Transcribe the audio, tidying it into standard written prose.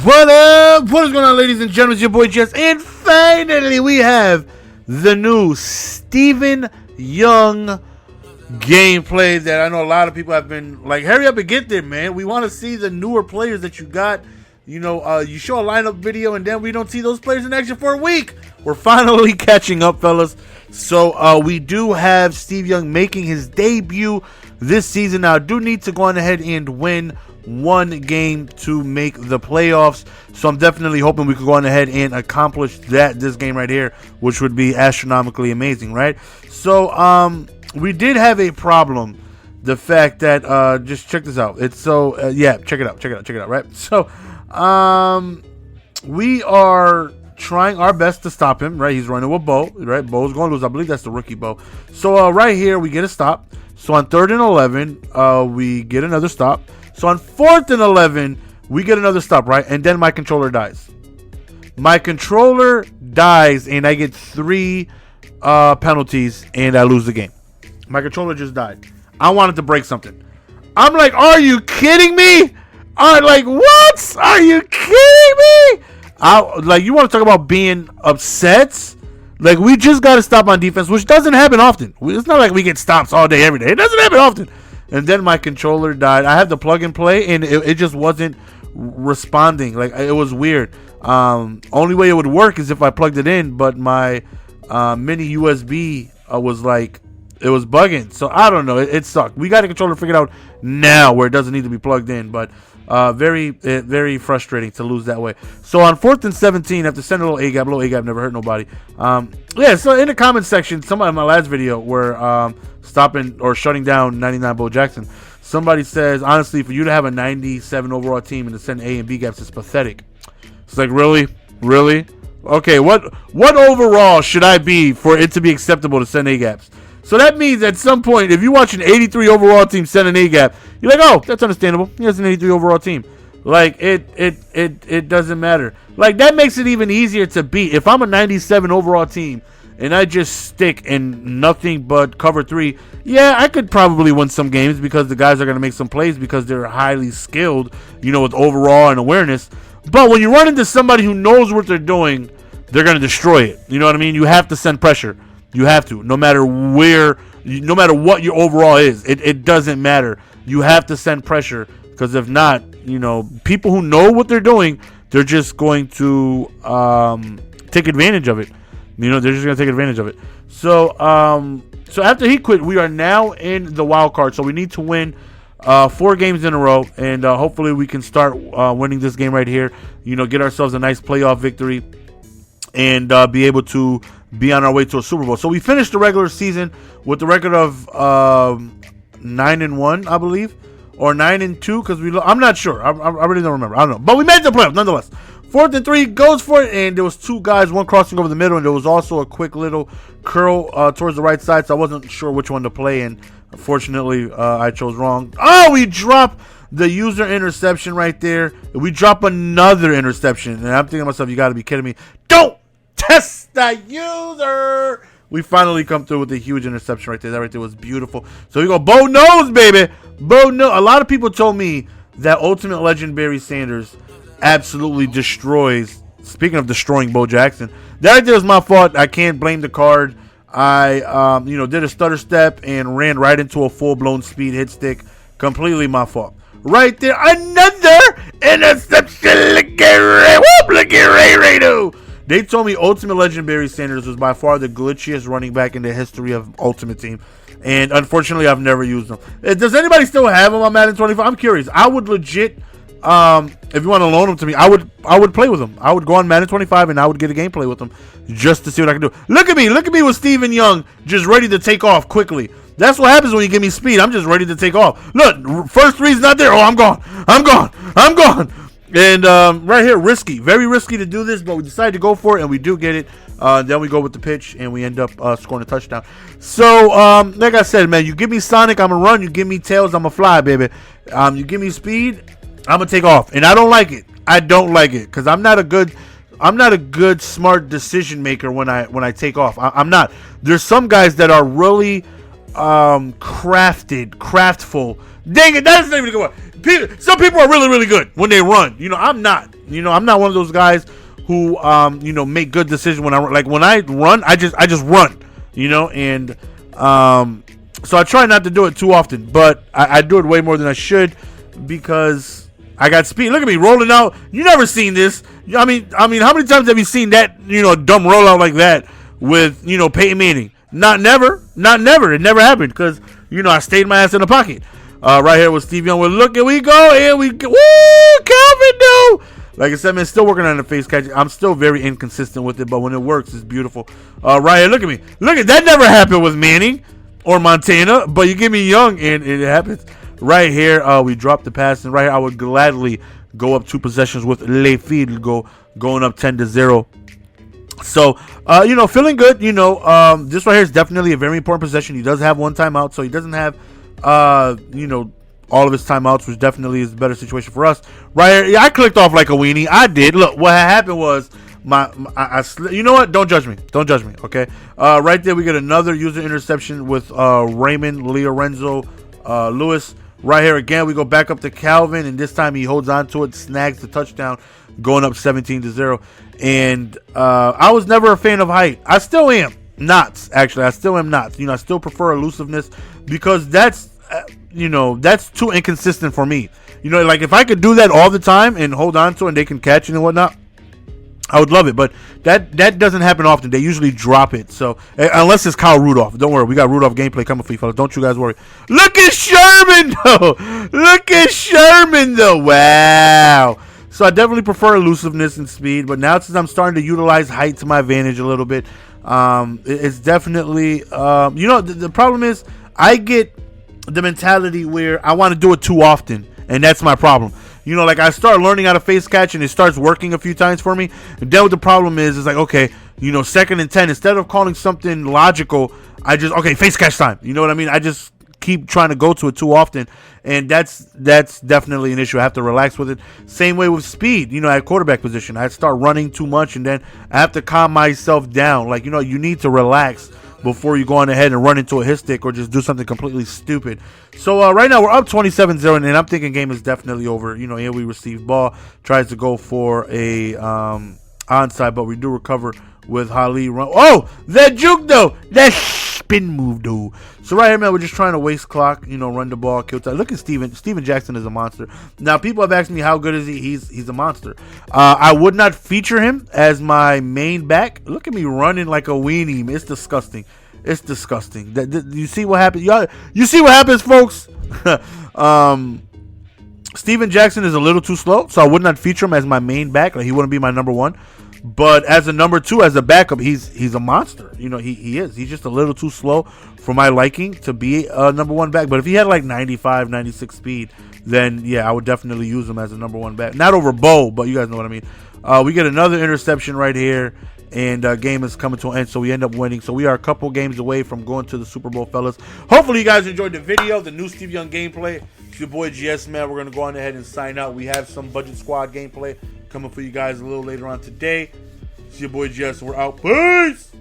What up? What is going on, ladies and gentlemen? It's your boy Jess, and finally we have the new Stephen Young gameplay that I know a lot of people have been like, hurry up and get there, man. We want to see the newer players that you got. You know, you show a lineup video and then we don't see those players in action for a week. We're finally catching up, fellas. So we do have Steve Young making his debut this season. Now, I do need to go on ahead and win one game to make the playoffs, so I'm definitely hoping we could go on ahead and accomplish that this game right here, which would be astronomically amazing, right? So we did have a problem, the fact that just check this out. It's so yeah, check it out, right? So we are trying our best to stop him, right? He's running with Bo, right? Bo's going to lose. I believe that's the rookie Bo. So right here we get a stop. So on 3rd and 11 we get another stop. So on 4th and 11, we get another stop, right? And then my controller dies. My controller dies, and I get 3 penalties, and I lose the game. My controller just died. I wanted to break something. I'm like, are you kidding me? I'm like, what? Are you kidding me? Like, you want to talk about being upset? Like, we just got to stop on defense, which doesn't happen often. It's not like we get stops all day, every day. It doesn't happen often. And then my controller died. I had the plug and play, and it just wasn't responding. Like, it was weird. Only way it would work is if I plugged it in, but my mini USB was like, it was bugging. So I don't know. It sucked. We got the controller figured out now where it doesn't need to be plugged in, but very frustrating to lose that way. So on 4th and 17, after sending a little A-gap, never hurt nobody. Yeah, so in the comment section, somebody in my last video where stopping or shutting down 99 Bo Jackson, somebody says, honestly, for you to have a 97 overall team and to send A and B gaps is pathetic. It's like, really? Okay, what overall should I be for it to be acceptable to send A gaps? So that means at some point, if you watch an 83 overall team send an A gap, you're like, oh, that's understandable. He has an 83 overall team. Like, it doesn't matter. Like, that makes it even easier to beat. If I'm a 97 overall team and I just stick in nothing but cover 3, yeah, I could probably win some games because the guys are going to make some plays because they're highly skilled, you know, with overall and awareness. But when you run into somebody who knows what they're doing, they're going to destroy it. You know what I mean? You have to send pressure. You have to, no matter what your overall is. It doesn't matter. You have to send pressure, because if not, you know, people who know what they're doing, they're just going to take advantage of it. You know, they're just going to take advantage of it. So so after he quit, we are now in the wild card. So we need to win 4 games in a row, and hopefully we can start winning this game right here. You know, get ourselves a nice playoff victory, and be able to be on our way to a Super Bowl. So we finished the regular season with the record of 9-1, I believe, or 9-2, because I'm not sure. I really don't remember. I don't know. But we made the playoffs nonetheless. 4th and 3 goes for it, and there was 2 guys, one crossing over the middle, and there was also a quick little curl towards the right side, so I wasn't sure which one to play, and unfortunately, I chose wrong. Oh, we dropped the user interception right there. We drop another interception, and I'm thinking to myself, you got to be kidding me. Don't test the user. We finally come through with a huge interception right there. That right there was beautiful. So we go, Bo knows, baby. Bo knows. A lot of people told me that Ultimate Legend Barry Sanders absolutely destroys. Speaking of destroying Bo Jackson, that right there was my fault. I can't blame the card. I did a stutter step and ran right into a full-blown speed hit stick. Completely my fault. Right there, another interception. Look at Ray. They told me Ultimate Legend Barry Sanders was by far the glitchiest running back in the history of Ultimate Team. And unfortunately, I've never used him. Does anybody still have him on Madden 25? I'm curious. I would legit, if you want to loan him to me, I would play with him. I would go on Madden 25 and I would get a gameplay with him just to see what I can do. Look at me with Stephen Young just ready to take off quickly. That's what happens when you give me speed. I'm just ready to take off. Look, first 3's not there. Oh, I'm gone. And right here, risky, very risky to do this, but we decided to go for it, and we do get it. Then we go with the pitch, and we end up scoring a touchdown. So, like I said, man, you give me Sonic, I'm going to run. You give me Tails, I'm going to fly, baby. You give me speed, I'm going to take off. And I don't like it. Because I'm not a good, smart decision maker when I take off. I'm not. There's some guys that are really craftful. Dang it, that's not even a good one. Some people are really, really good when they run. You know, I'm not. You know, I'm not one of those guys who you know, make good decisions when I run. Like when I run, I just run. You know, and so I try not to do it too often, but I do it way more than I should because I got speed. Look at me rolling out. You never seen this. I mean, how many times have you seen that, you know, dumb rollout like that with, you know, Peyton Manning? Not never. It never happened because, you know, I stayed my ass in the pocket. Right here with Steve Young. Well, look, here we go. Here we go. Woo, Calvin, no. Like I said, man, still working on the face catch. I'm still very inconsistent with it, but when it works, it's beautiful. Right here, look at me. Look at that. Never happened with Manning or Montana, but you give me Young, and it happens. Right here, we dropped the pass, and right here, I would gladly go up 2 possessions with Le Field going up 10-0. So, you know, feeling good. You know, this right here is definitely a very important possession. He does have 1 timeout, so he doesn't have, you know, all of his timeouts, which definitely is a better situation for us. Right here, yeah, I clicked off like a weenie. I did. Look, what happened was you know what? Don't judge me. Don't judge me. Okay. Right there, we get another user interception with Raymond Lorenzo Lewis. Right here again, we go back up to Calvin, and this time he holds on to it, snags the touchdown, going up 17-0. And I was never a fan of height. I still am not. Actually, I still am not. You know, I still prefer elusiveness because that's you know, that's too inconsistent for me. You know, like if I could do that all the time and hold on to it and they can catch it and whatnot, I would love it. But that doesn't happen often. They usually drop it. So unless it's Kyle Rudolph. Don't worry. We got Rudolph gameplay coming for you, fellas. Don't you guys worry. Look at Sherman, though. Look at Sherman, though. Wow. So I definitely prefer elusiveness and speed. But now since I'm starting to utilize height to my advantage a little bit, it's definitely, you know, the problem is I get the mentality where I want to do it too often, and that's my problem. You know, like I start learning how to face catch, and it starts working a few times for me. And then what the problem is like, okay, you know, 2nd and 10, instead of calling something logical, I just, okay, face catch time. You know what I mean? I just keep trying to go to it too often, and that's definitely an issue. I have to relax with it. Same way with speed. You know, at quarterback position, I start running too much, and then I have to calm myself down. Like, you know, you need to relax before you go on ahead and run into a hit stick or just do something completely stupid. So right now we're up 27-0, and I'm thinking game is definitely over. You know, here we receive ball, tries to go for a onside, but we do recover with Hali run. Oh, that juke though, that spin move though. So right here, man, we're just trying to waste clock. You know, run the ball, kill time. Look at Steven Jackson is a monster. Now people have asked me how good is he. He's a monster. I would not feature him as my main back. Look at me running like a weenie. It's disgusting. It's disgusting. You see what happens? You see what happens, folks? Steven Jackson is a little too slow, so I would not feature him as my main back. Like, he wouldn't be my number 1. But as a number 2, as a backup, he's a monster. You know, he is. He's just a little too slow for my liking to be a number 1 back. But if he had like 95, 96 speed, then yeah, I would definitely use him as a number 1 back. Not over Bo, but you guys know what I mean. We get another interception right here, and game is coming to an end, so we end up winning. So we are a couple games away from going to the Super Bowl, fellas. Hopefully you guys enjoyed the video, the new Steve Young gameplay. It's your boy GS, man. We're going to go on ahead and sign out. We have some Budget Squad gameplay coming for you guys a little later on today. It's your boy GS. We're out. Peace!